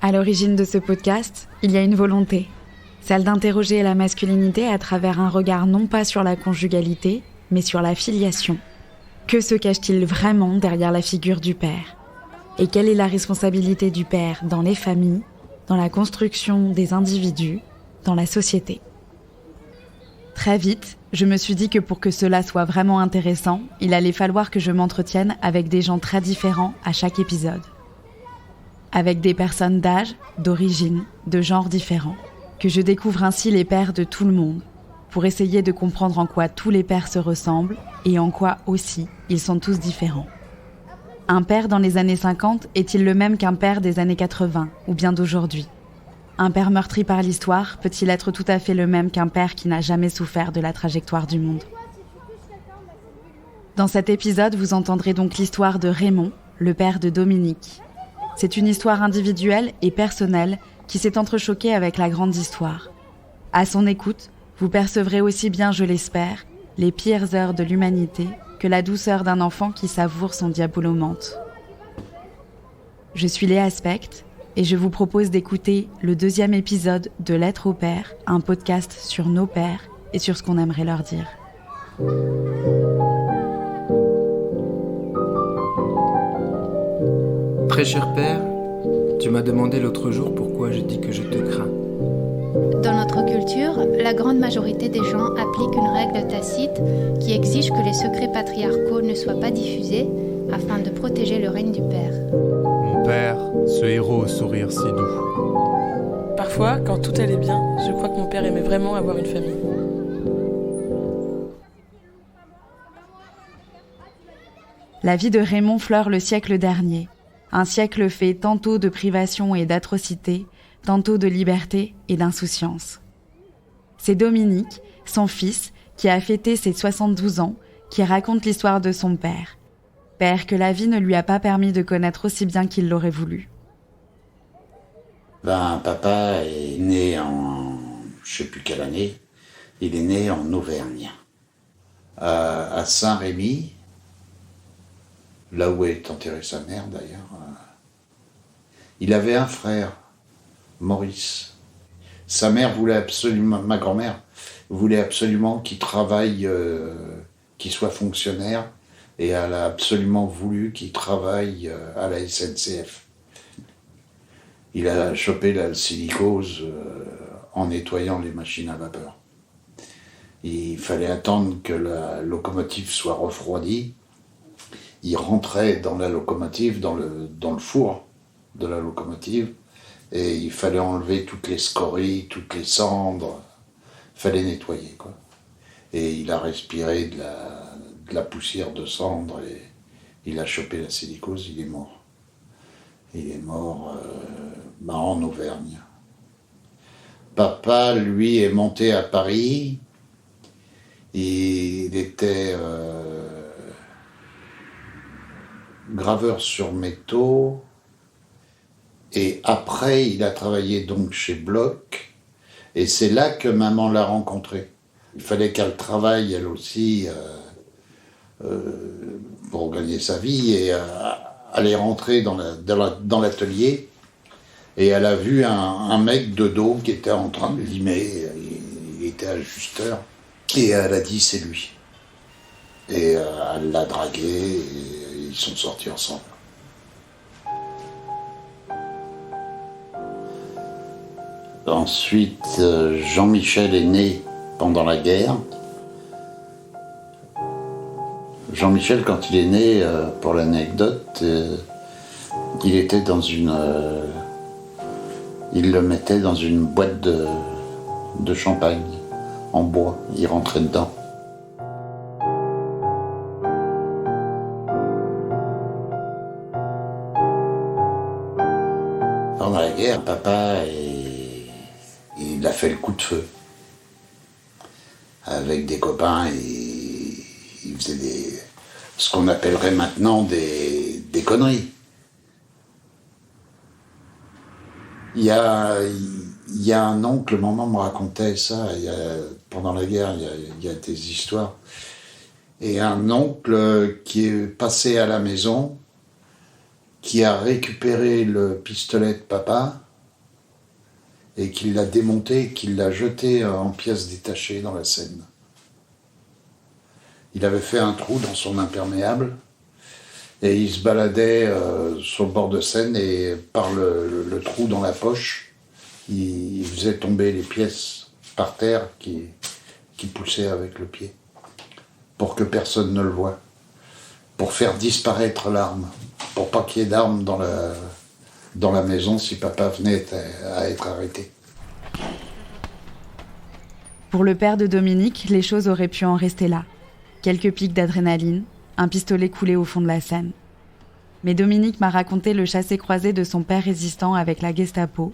À l'origine de ce podcast, il y a une volonté, celle d'interroger la masculinité à travers un regard non pas sur la conjugalité, mais sur la filiation. Que se cache-t-il vraiment derrière la figure du père ? Et quelle est la responsabilité du père dans les familles, dans la construction des individus, dans la société ? Très vite, je me suis dit que pour que cela soit vraiment intéressant, il allait falloir que je m'entretienne avec des gens très différents à chaque épisode. Avec des personnes d'âge, d'origine, de genre différents. Que je découvre ainsi les pères de tout le monde, pour essayer de comprendre en quoi tous les pères se ressemblent et en quoi aussi ils sont tous différents. Un père dans les années 50 est-il le même qu'un père des années 80 ou bien d'aujourd'hui ? Un père meurtri par l'histoire peut-il être tout à fait le même qu'un père qui n'a jamais souffert de la trajectoire du monde ? Dans cet épisode, vous entendrez donc l'histoire de Raymond, le père de Dominique. C'est une histoire individuelle et personnelle qui s'est entrechoquée avec la grande histoire. À son écoute, vous percevrez aussi bien, je l'espère, les pires heures de l'humanité que la douceur d'un enfant qui savoure son diabolomante. Je suis Léa Specht et je vous propose d'écouter le 2e épisode de Lettres au père, un podcast sur nos pères et sur ce qu'on aimerait leur dire. Très cher père, tu m'as demandé l'autre jour pourquoi je dis que je te crains. Dans notre culture, la grande majorité des gens appliquent une règle tacite qui exige que les secrets patriarcaux ne soient pas diffusés afin de protéger le règne du père. Mon père, ce héros au sourire si doux. Parfois, quand tout allait bien, je crois que mon père aimait vraiment avoir une famille. La vie de Raymond fleure le siècle dernier. Un siècle fait tantôt de privation et d'atrocité, tantôt de liberté et d'insouciance. C'est Dominique, son fils, qui a fêté ses 72 ans, qui raconte l'histoire de son père. Père que la vie ne lui a pas permis de connaître aussi bien qu'il l'aurait voulu. Papa est né en... je sais plus quelle année. Il est né en Auvergne. À Saint-Rémy, là où est enterrée sa mère d'ailleurs. Il avait un frère, Maurice. Sa mère voulait absolument, ma grand-mère voulait absolument qu'il travaille, qu'il soit fonctionnaire, et elle a absolument voulu qu'il travaille à la SNCF. Il a chopé la silicose en nettoyant les machines à vapeur. Il fallait attendre que la locomotive soit refroidie. Il rentrait dans la locomotive, dans le four de la locomotive, et il fallait enlever toutes les scories, toutes les cendres, il fallait nettoyer, quoi. Et il a respiré de la poussière de cendres, et il a chopé la silicose, il est mort. Il est mort en Auvergne. Papa, lui, est monté à Paris. Il était graveur sur métaux. Et après, il a travaillé donc chez Bloch. Et c'est là que maman l'a rencontré. Il fallait qu'elle travaille, elle aussi, pour gagner sa vie. Et elle est rentrée dans l'atelier. Et elle a vu un mec de dos qui était en train de limer. Il était ajusteur. Et elle a dit, c'est lui. Et elle l'a dragué et ils sont sortis ensemble. Ensuite, Jean-Michel est né pendant la guerre. Jean-Michel, quand il est né, pour l'anecdote, il était dans une... il le mettait dans une boîte de champagne en bois. Il rentrait dedans. Pendant la guerre, papa, il a fait le coup de feu. Avec des copains, il faisait ce qu'on appellerait maintenant des conneries. Il y a un oncle, maman me racontait ça, pendant la guerre, il y a des histoires. Et un oncle qui est passé à la maison, qui a récupéré le pistolet de papa, et qu'il l'a démonté et qu'il l'a jeté en pièces détachées dans la Seine. Il avait fait un trou dans son imperméable et il se baladait sur le bord de Seine et par le trou dans la poche, il faisait tomber les pièces par terre qui poussait avec le pied, pour que personne ne le voie, pour faire disparaître l'arme, pour pas qu'il y ait d'armes dans la maison si papa venait à être arrêté. Pour le père de Dominique, les choses auraient pu en rester là. Quelques pics d'adrénaline, un pistolet coulé au fond de la Seine. Mais Dominique m'a raconté le chassé-croisé de son père résistant avec la Gestapo,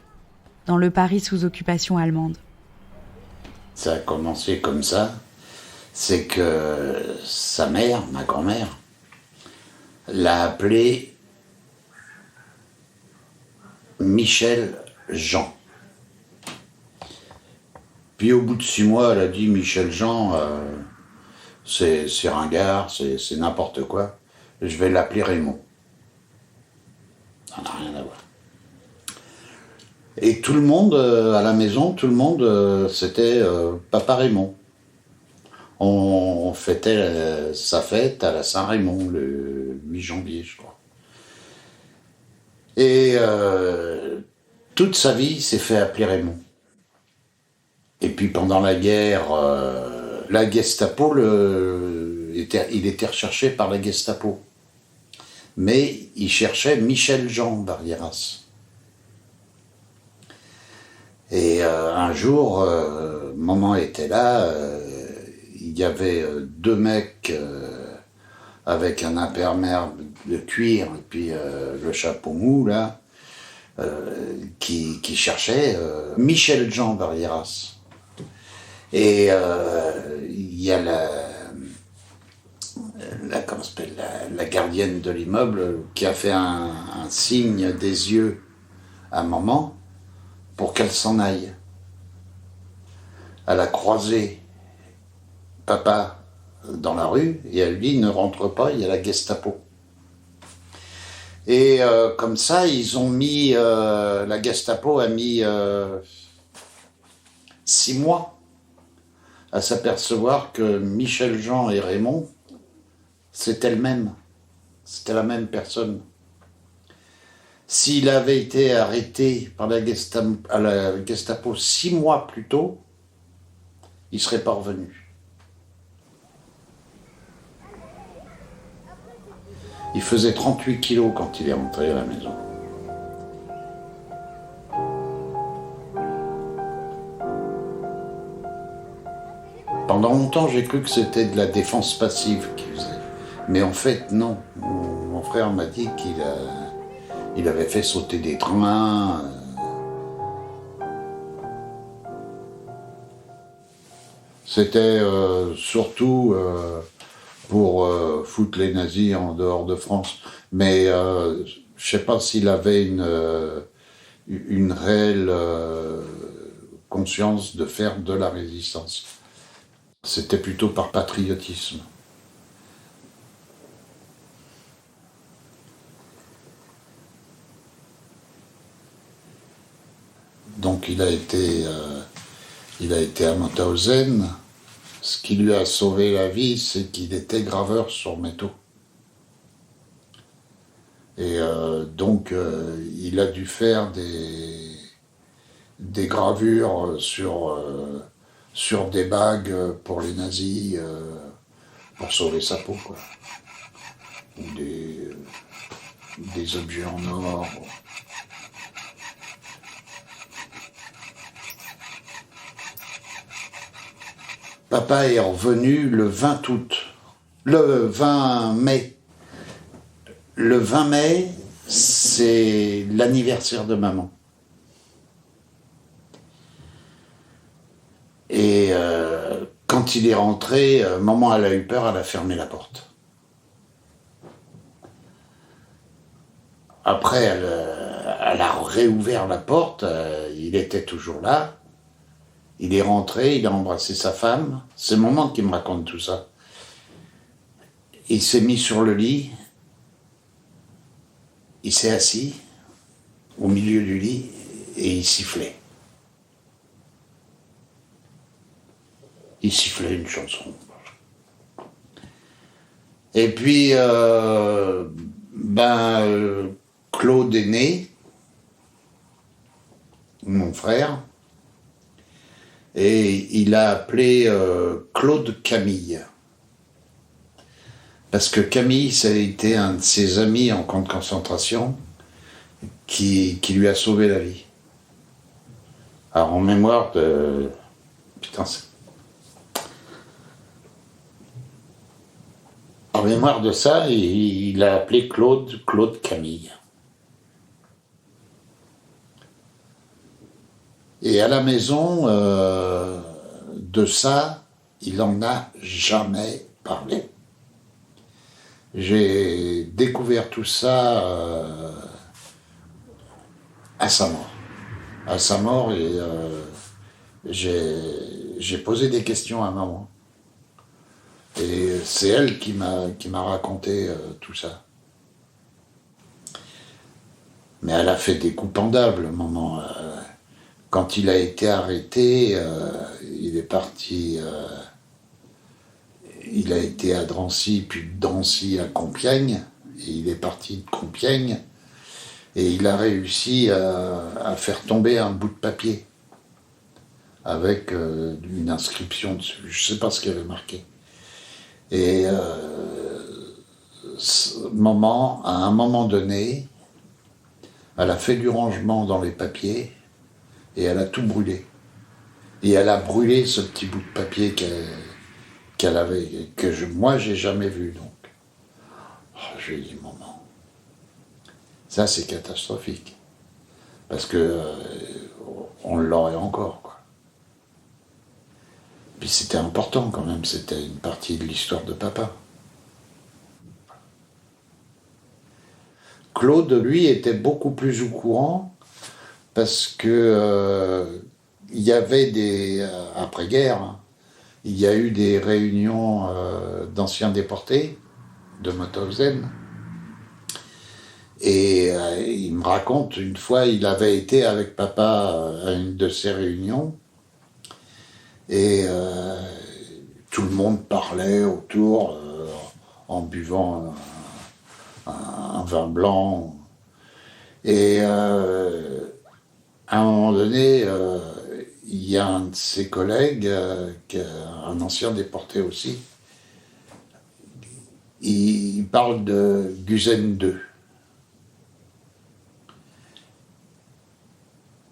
dans le Paris sous occupation allemande. Ça a commencé comme ça, c'est que sa mère, ma grand-mère, l'a appelé Michel Jean. Puis au bout de 6 mois, elle a dit Michel Jean, c'est ringard, c'est n'importe quoi, je vais l'appeler Raymond. Ça n'a rien à voir. Et tout le monde, à la maison, c'était Papa Raymond. On fêtait sa fête à la Saint-Raymond, le 8 janvier, je crois. Et toute sa vie, il s'est fait appeler Raymond. Et puis pendant la guerre, la Gestapo, il était recherché par la Gestapo. Mais il cherchait Michel Jean Barriéras. Et un jour, maman était là, il y avait 2 mecs avec un imperméable de cuir et puis le chapeau mou là, qui cherchaient Michel Jean Barriéras. Et il y a la gardienne de l'immeuble qui a fait un signe des yeux à maman pour qu'elle s'en aille. Elle a croisé papa dans la rue et elle lui dit ne rentre pas, il y a la Gestapo. Et comme ça, ils ont mis, la Gestapo a mis 6 mois à s'apercevoir que Michel Jean et Raymond, c'était le même, c'était la même personne. S'il avait été arrêté par la Gestapo 6 mois plus tôt, il ne serait pas revenu. Il faisait 38 kilos quand il est rentré à la maison. Pendant longtemps, j'ai cru que c'était de la défense passive qu'il faisait. Mais en fait, non. Mon frère m'a dit qu'il avait fait sauter des trains. C'était surtout pour foutre les nazis en dehors de France. Mais je ne sais pas s'il avait une réelle conscience de faire de la résistance. C'était plutôt par patriotisme. Donc il a été à Mauthausen. Ce qui lui a sauvé la vie, c'est qu'il était graveur sur métaux. Et donc il a dû faire des gravures sur des bagues pour les nazis, pour sauver sa peau, quoi. Ou des objets en or. Papa est revenu le 20 août, le 20 mai. Le 20 mai, c'est l'anniversaire de maman. Et quand il est rentré, maman elle a eu peur, elle a fermé la porte. Après, elle a réouvert la porte, il était toujours là. Il est rentré, il a embrassé sa femme. C'est maman qui me raconte tout ça. Il s'est mis sur le lit, il s'est assis au milieu du lit et il sifflait. Il sifflait une chanson. Et puis, Claude est né, mon frère, et il a appelé Claude Camille. Parce que Camille, ça a été un de ses amis en camp de concentration qui lui a sauvé la vie. Alors, en mémoire de... En mémoire de ça, il a appelé Claude Camille. Et à la maison, de ça, il n'en a jamais parlé. J'ai découvert tout ça à sa mort. À sa mort, et j'ai posé des questions à maman. Et c'est elle qui m'a raconté tout ça. Mais elle a fait des coups pendables, maman. Quand il a été arrêté, il est parti... il a été à Drancy, puis de Drancy à Compiègne. Et il est parti de Compiègne. Et il a réussi à faire tomber un bout de papier. Avec une inscription dessus. Je ne sais pas ce qu'il y avait marqué. Et maman, à un moment donné, elle a fait du rangement dans les papiers et elle a tout brûlé. Et elle a brûlé ce petit bout de papier qu'elle avait, moi j'ai jamais vu donc. Oh, je lui ai dit, maman, ça c'est catastrophique. Parce que on l'aurait encore, quoi. Puis c'était important quand même, c'était une partie de l'histoire de papa. Claude, lui, était beaucoup plus au courant parce que il y avait des... après-guerre, hein, il y a eu des réunions d'anciens déportés de Mauthausen. Et il me raconte, une fois, il avait été avec papa à une de ces réunions. Et tout le monde parlait autour en buvant un vin blanc. Et à un moment donné, il y a un de ses collègues, un ancien déporté aussi, il parle de Gusen II.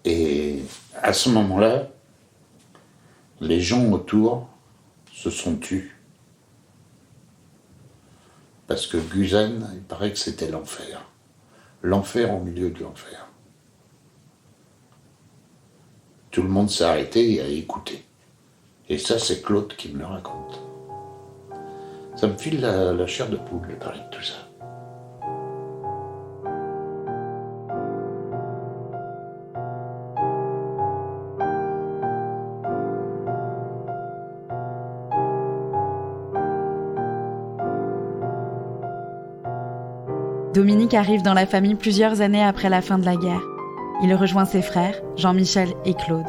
Et à ce moment-là, les gens autour se sont tus. Parce que Gusen, il paraît que c'était l'enfer. L'enfer au milieu de l'enfer. Tout le monde s'est arrêté et a écouté. Et ça, c'est Claude qui me le raconte. Ça me file la chair de poule de parler de tout ça. Dominique arrive dans la famille plusieurs années après la fin de la guerre. Il rejoint ses frères, Jean-Michel et Claude.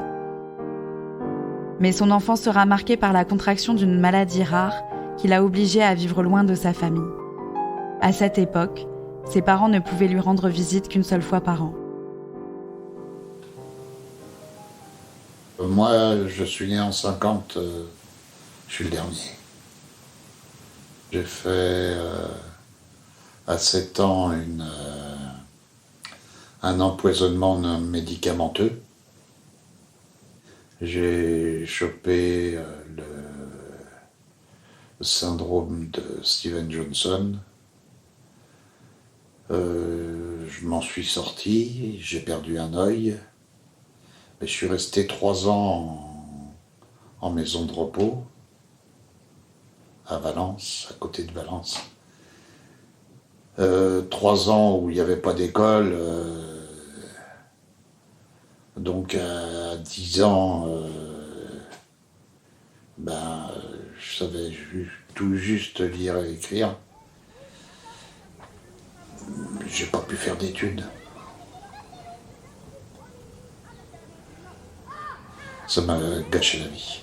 Mais son enfance sera marquée par la contraction d'une maladie rare qui l'a obligé à vivre loin de sa famille. À cette époque, ses parents ne pouvaient lui rendre visite qu'une seule fois par an. Moi, je suis né en 50, je suis le dernier. J'ai fait... à 7 ans, un empoisonnement médicamenteux. J'ai chopé le syndrome de Steven Johnson. Je m'en suis sorti, j'ai perdu un œil. Mais je suis resté 3 ans en maison de repos, à Valence, à côté de Valence. 3 ans où il n'y avait pas d'école, donc à 10 ans, je savais tout juste lire et écrire. J'ai pas pu faire d'études. Ça m'a gâché la vie.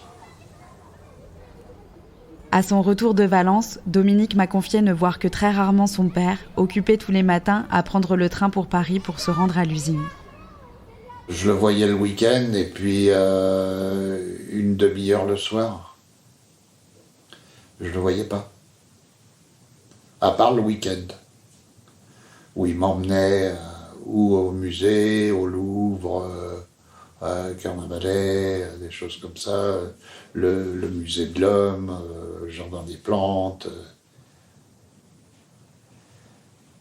À son retour de Valence, Dominique m'a confié ne voir que très rarement son père, occupé tous les matins à prendre le train pour Paris pour se rendre à l'usine. Je le voyais le week-end et puis une demi-heure le soir. Je le voyais pas. À part le week-end, où il m'emmenait ou au musée, au Louvre, à Carnavalet, des choses comme ça, le musée de l'homme, le jardin des plantes,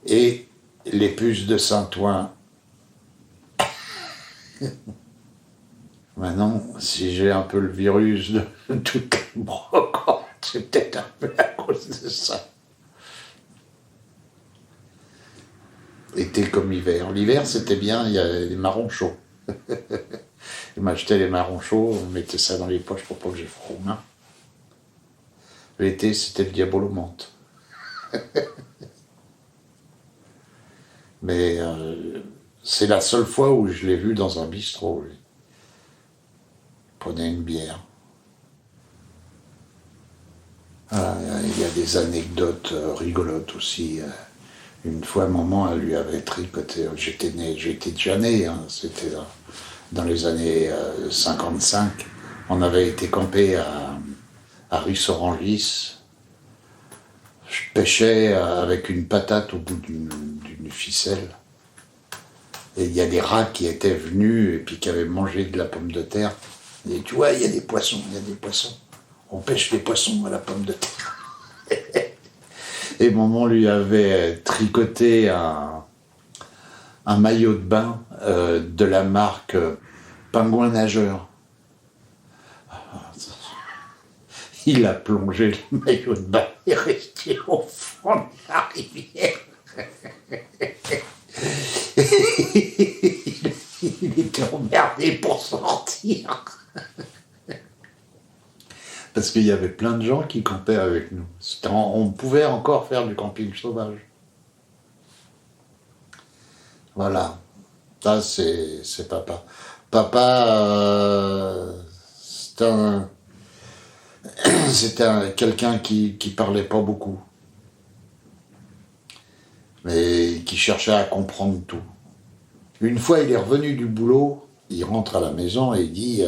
et les puces de Saint-Ouen. Maintenant, si j'ai un peu le virus de toutes les brocantes, c'est peut-être un peu à cause de ça. Été comme hiver. L'hiver, c'était bien, il y avait des marrons chauds. Il m'achetait les marrons chauds, on mettait ça dans les poches pour pas que j'ai froid aux mains. L'été, c'était le diabolomante. Mais c'est la seule fois où je l'ai vu dans un bistrot. Il prenait une bière. Ah, il y a des anecdotes rigolotes aussi. Une fois, maman, elle lui avait tricoté. J'étais déjà né, hein, c'était dans les années 55. On avait été campé à Rissorangis. Je pêchais avec une patate au bout d'une ficelle. Et il y a des rats qui étaient venus et puis qui avaient mangé de la pomme de terre. Et tu vois, il y a des poissons, il y a des poissons. On pêche les poissons à la pomme de terre. Et maman lui avait tricoté un maillot de bain de la marque Pingouin Nageur. Il a plongé le maillot de bain et est resté au fond de la rivière. Il était emmerdé pour sortir. Parce qu'il y avait plein de gens qui campaient avec nous. On pouvait encore faire du camping sauvage. Voilà. Ça, c'est papa. Papa, c'était quelqu'un qui parlait pas beaucoup. Mais qui cherchait à comprendre tout. Une fois, il est revenu du boulot, il rentre à la maison et il dit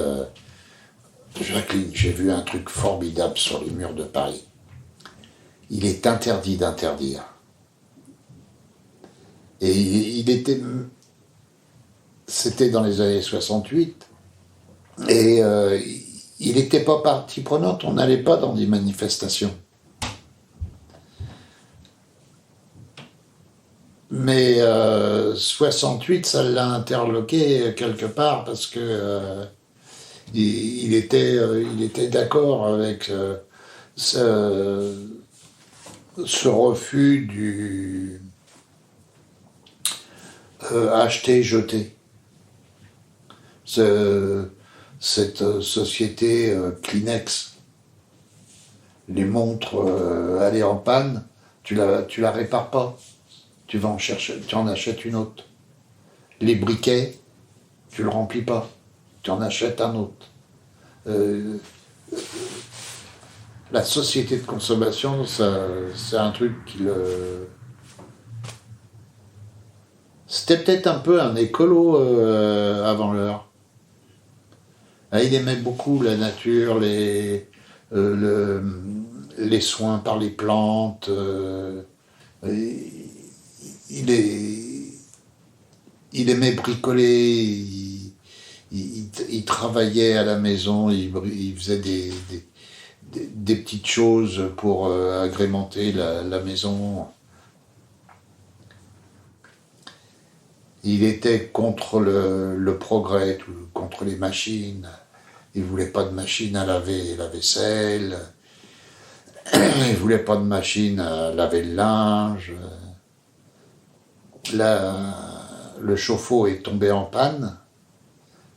Jacqueline, j'ai vu un truc formidable sur les murs de Paris. Il est interdit d'interdire. Et c'était dans les années 68, et il n'était pas partie prenante, on n'allait pas dans des manifestations. Mais 68, ça l'a interloqué quelque part parce que il était d'accord avec ce refus du acheter-jeter. Cette société Kleenex, les montres aller en panne, tu la répares pas. Tu vas en chercher, tu en achètes une autre. Les briquets, tu le remplis pas. Tu en achètes un autre. La société de consommation, c'est un truc qui le... C'était peut-être un peu un écolo avant l'heure. Il aimait beaucoup la nature, les soins par les plantes. Il aimait bricoler. Il travaillait à la maison, il faisait des petites choses pour agrémenter la maison. Il était contre le progrès, contre les machines. Il voulait pas de machine à laver la vaisselle. Il voulait pas de machine à laver le linge. Là, le chauffe-eau est tombé en panne.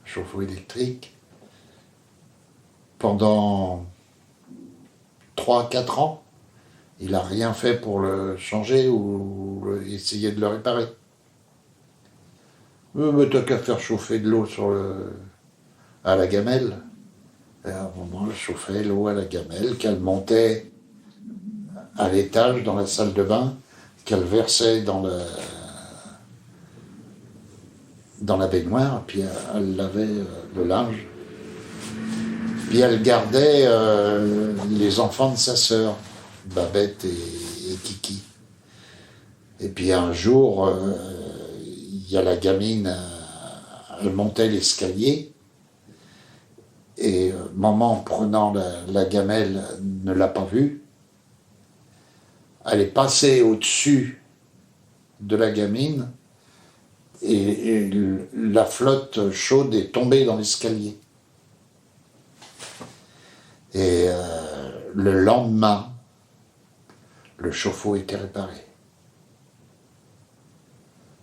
Chauffe-eau électrique, pendant 3-4 ans, il n'a rien fait pour le changer ou essayer de le réparer. Mais t'as qu'à faire chauffer de l'eau à la gamelle. Et à un moment, je chauffais l'eau à la gamelle, qu'elle montait à l'étage, dans la salle de bain, qu'elle versait dans la baignoire, puis elle lavait le linge. Puis elle gardait les enfants de sa sœur, Babette et Kiki. Et puis un jour, il y a la gamine, elle montait l'escalier, et maman, prenant la gamelle, ne l'a pas vue. Elle est passée au-dessus de la gamine, et la flotte chaude est tombée dans l'escalier. Et le lendemain, le chauffe-eau était réparé.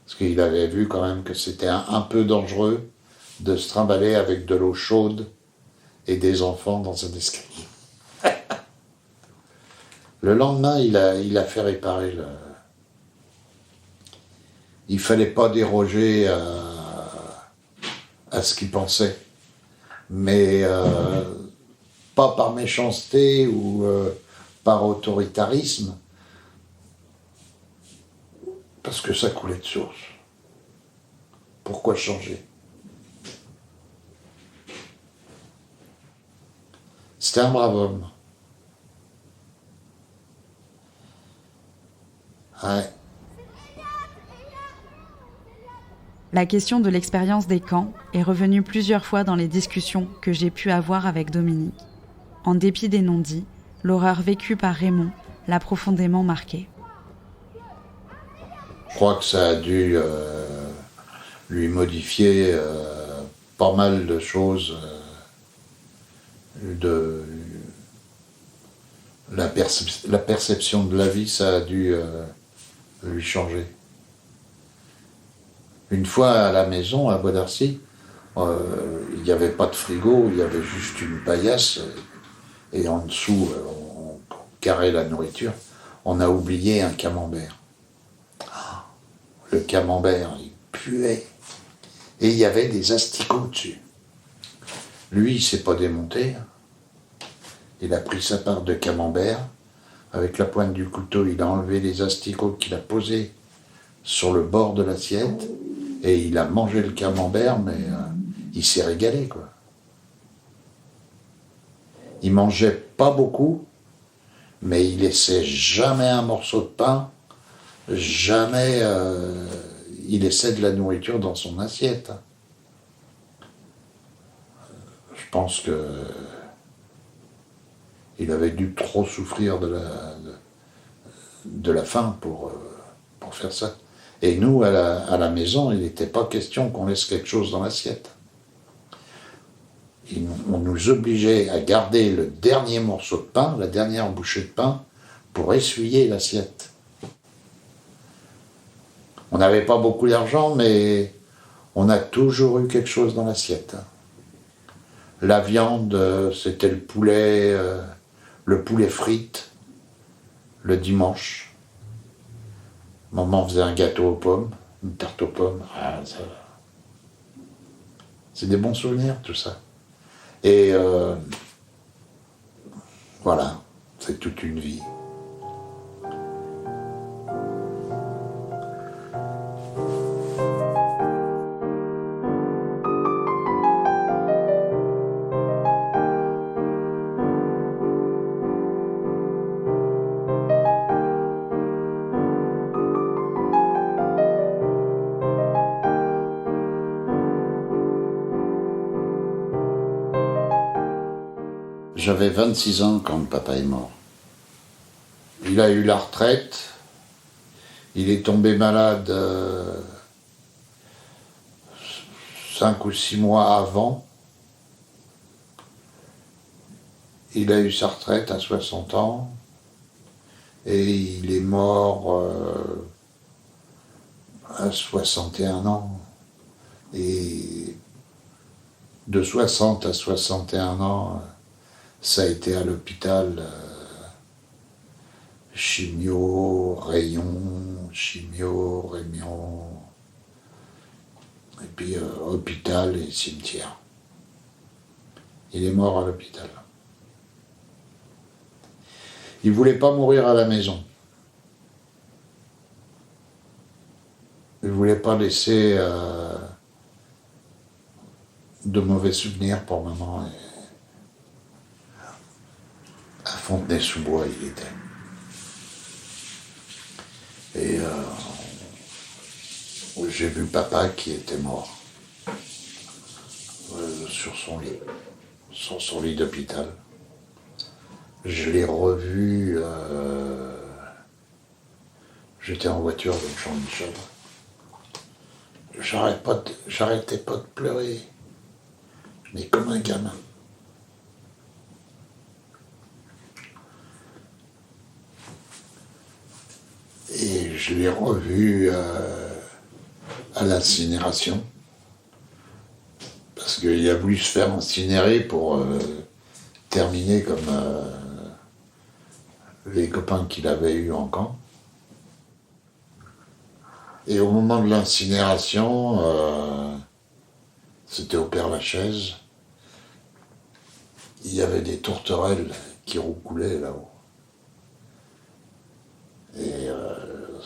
Parce qu'il avait vu quand même que c'était un peu dangereux de se trimballer avec de l'eau chaude et des enfants dans un escalier. Le lendemain, il a fait réparer le... Il fallait pas déroger à ce qu'il pensait. Mais pas par méchanceté ou par autoritarisme, parce que ça coulait de source. Pourquoi changer? C'était un brave homme. Ouais. La question de l'expérience des camps est revenue plusieurs fois dans les discussions que j'ai pu avoir avec Dominique. En dépit des non-dits, l'horreur vécue par Raymond l'a profondément marqué. Je crois que ça a dû lui modifier pas mal de choses. La perception de la vie, ça a dû lui changer. Une fois à la maison, à Bois d'Arcy, il n'y avait pas de frigo, il y avait juste une paillasse, et en dessous, on carrait la nourriture. On a oublié un camembert. Le camembert, il puait. Et il y avait des asticots dessus. Lui, il ne s'est pas démonté. Il a pris sa part de camembert. Avec la pointe du couteau, il a enlevé les asticots qu'il a posés sur le bord de l'assiette. Et il a mangé le camembert, mais il s'est régalé, quoi. Il mangeait pas beaucoup, mais il laissait jamais un morceau de pain, jamais il laissait de la nourriture dans son assiette. Je pense que il avait dû trop souffrir de la faim pour faire ça. Et nous, à la maison, il n'était pas question qu'on laisse quelque chose dans l'assiette. On nous obligeait à garder le dernier morceau de pain, la dernière bouchée de pain, pour essuyer l'assiette. On n'avait pas beaucoup d'argent, mais on a toujours eu quelque chose dans l'assiette. La viande, c'était le poulet frite, le dimanche. Maman faisait un gâteau aux pommes, une tarte aux pommes. C'est des bons souvenirs, tout ça. Et voilà, c'est toute une vie. J'avais 26 ans quand papa est mort. Il a eu la retraite. Il est tombé malade 5 ou 6 mois avant. Il a eu sa retraite à 60 ans. Et il est mort à 61 ans. Et de 60 à 61 ans, ça a été à l'hôpital, chimio, rayon, et puis hôpital et cimetière. Il est mort à l'hôpital. Il voulait pas mourir à la maison. Il voulait pas laisser de mauvais souvenirs pour maman. À Fontenay-sous-Bois, il était. Et j'ai vu papa qui était mort sur son lit d'hôpital. Je l'ai revu, j'étais en voiture avec Jean-Michel. J'arrêtais pas de pleurer, mais comme un gamin. Et je l'ai revu à l'incinération, parce qu'il a voulu se faire incinérer pour terminer comme les copains qu'il avait eus en camp. Et au moment de l'incinération, c'était au Père-Lachaise, il y avait des tourterelles qui roucoulaient là-haut. Et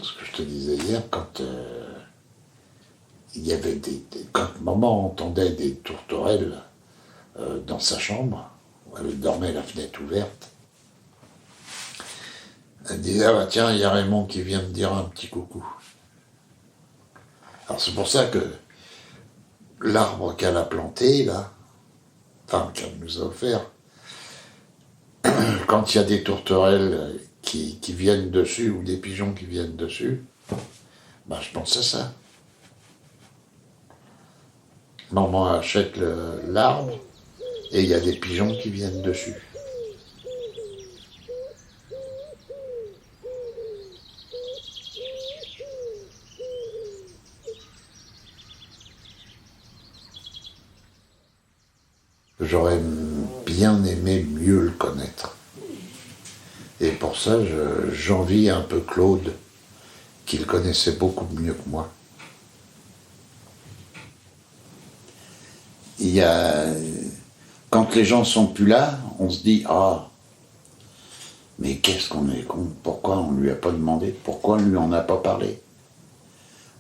ce que je te disais hier, quand il y avait quand maman entendait des tourterelles dans sa chambre, où elle dormait la fenêtre ouverte, elle disait, ah bah tiens, il y a Raymond qui vient me dire un petit coucou. Alors c'est pour ça que l'arbre qu'elle a planté, là, enfin qu'elle nous a offert, quand il y a des tourterelles qui viennent dessus, ou des pigeons qui viennent dessus, ben je pense à ça. Maman achète l'arbre, et il y a des pigeons qui viennent dessus. J'aurais bien aimé mieux le connaître. Et pour ça, j'envie un peu Claude, qui le connaissait beaucoup mieux que moi. Quand les gens sont plus là, on se dit, ah, mais qu'est-ce qu'on est con, pourquoi on lui a pas demandé, pourquoi on lui en a pas parlé.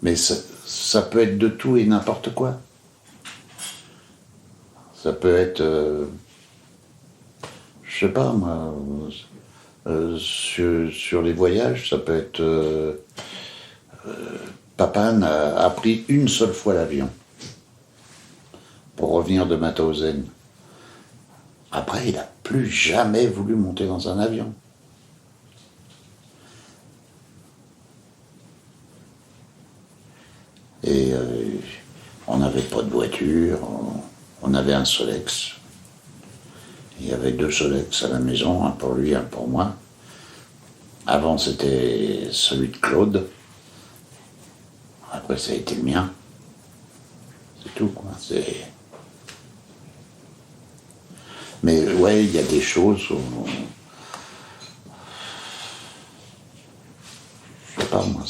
Mais ça peut être de tout et n'importe quoi. Ça peut être, je sais pas moi, sur les voyages, ça peut être, papa a pris une seule fois l'avion pour revenir de Mauthausen. Après, il n'a plus jamais voulu monter dans un avion. Et on n'avait pas de voiture, on avait un Solex. Il y avait 2 Solex à la maison, un pour lui, un pour moi. Avant, c'était celui de Claude. Après, ça a été le mien. C'est tout, quoi. Mais ouais, il y a des choses où... Je sais pas, moi.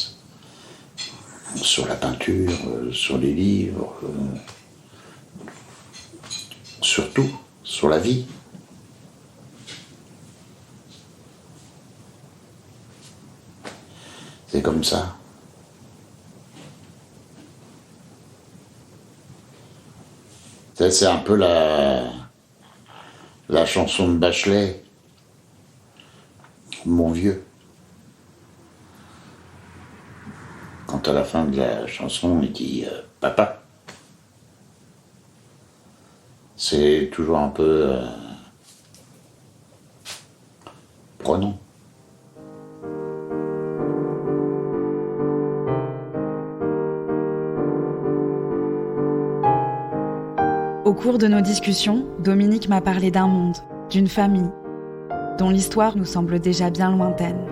Sur la peinture, sur les livres... surtout, sur la vie. C'est comme ça. C'est un peu la chanson de Bachelet, Mon vieux. Quand à la fin de la chanson, il dit papa. C'est toujours un peu prenons. Au cours de nos discussions, Dominique m'a parlé d'un monde, d'une famille, dont l'histoire nous semble déjà bien lointaine.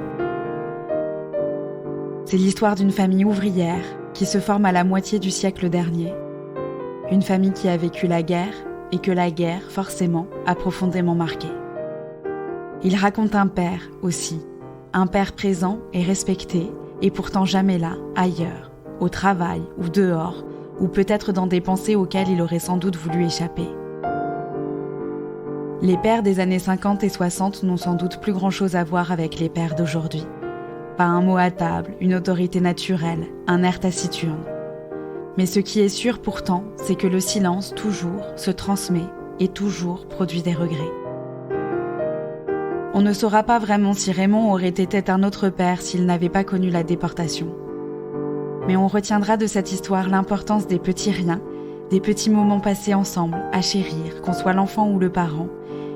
C'est l'histoire d'une famille ouvrière qui se forme à la moitié du siècle dernier. Une famille qui a vécu la guerre et que la guerre, forcément, a profondément marqué. Il raconte un père aussi, un père présent et respecté, et pourtant jamais là, ailleurs, au travail ou dehors, ou peut-être dans des pensées auxquelles il aurait sans doute voulu échapper. Les pères des années 50 et 60 n'ont sans doute plus grand-chose à voir avec les pères d'aujourd'hui. Pas un mot à table, une autorité naturelle, un air taciturne. Mais ce qui est sûr pourtant, c'est que le silence, toujours, se transmet et toujours produit des regrets. On ne saura pas vraiment si Raymond aurait été un autre père s'il n'avait pas connu la déportation. Mais on retiendra de cette histoire l'importance des petits riens, des petits moments passés ensemble, à chérir, qu'on soit l'enfant ou le parent,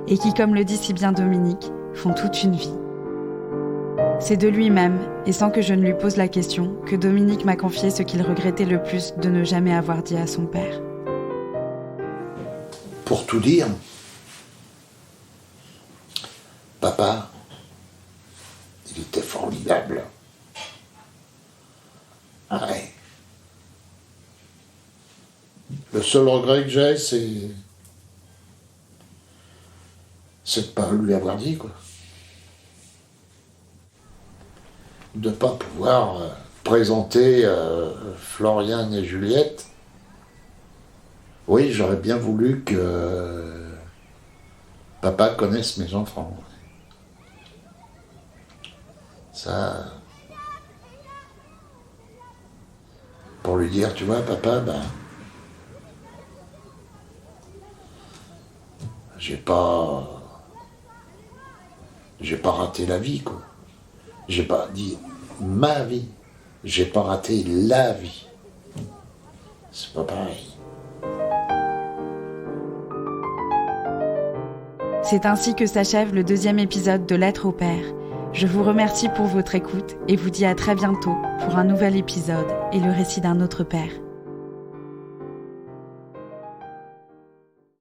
et qui, comme le dit si bien Dominique, font toute une vie. C'est de lui-même, et sans que je ne lui pose la question, que Dominique m'a confié ce qu'il regrettait le plus de ne jamais avoir dit à son père. Pour tout dire, papa, il était formidable. Ouais. Le seul regret que j'ai, c'est de ne pas lui avoir dit, quoi. De ne pas pouvoir présenter Florian et Juliette. Oui, j'aurais bien voulu que papa connaisse mes enfants. Ça... Pour lui dire, tu vois, papa, j'ai pas raté la vie, quoi. J'ai pas dit ma vie. J'ai pas raté la vie. C'est pas pareil. C'est ainsi que s'achève le 2e épisode de Lettres au père. Je vous remercie pour votre écoute et vous dis à très bientôt pour un nouvel épisode et le récit d'un autre père.